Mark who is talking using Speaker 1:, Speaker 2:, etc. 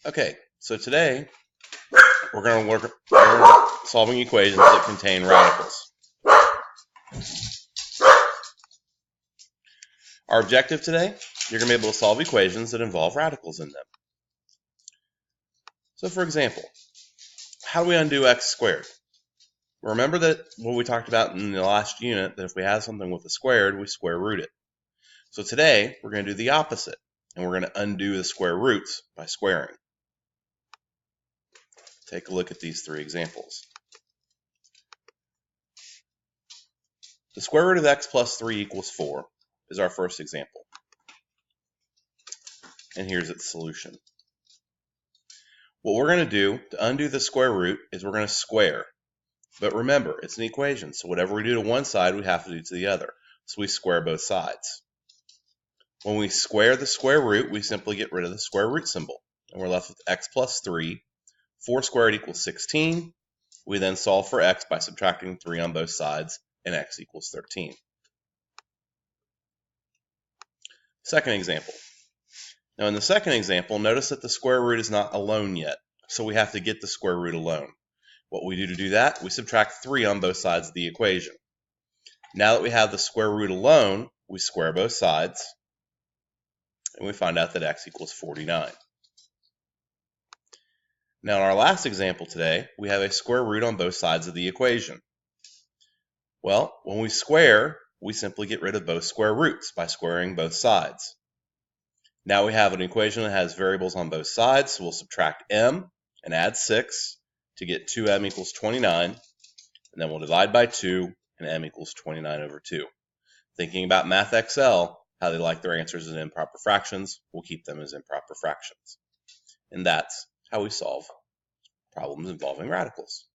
Speaker 1: Okay, so today we're going to learn solving equations that contain radicals. Our objective today, you're going to be able to solve equations that involve radicals in them. So for example, how do we undo x squared? Remember that what we talked about in the last unit, that if we have something with a squared, we square root it. So today we're going to do the opposite, and we're going to undo the square roots by squaring. Take a look at these three examples. The square root of x plus 3 equals 4 is our first example. And here's its solution. What we're going to do to undo the square root is we're going to square. But remember, it's an equation, so whatever we do to one side, we have to do to the other. So we square both sides. When we square the square root, we simply get rid of the square root symbol. And we're left with x plus 3. 4 squared equals 16. We then solve for x by subtracting 3 on both sides, and x equals 13. Second example. Now in the second example, notice that the square root is not alone yet, so we have to get the square root alone. What we do to do that, we subtract 3 on both sides of the equation. Now that we have the square root alone, we square both sides, and we find out that x equals 49. Now in our last example today, we have a square root on both sides of the equation. Well, when we square, we simply get rid of both square roots by squaring both sides. Now we have an equation that has variables on both sides, so we'll subtract m and add 6 to get 2m equals 29, and then we'll divide by 2, and m equals 29 over 2. Thinking about MathXL, how they like their answers in improper fractions, we'll keep them as improper fractions. And that's how we solve problems involving radicals.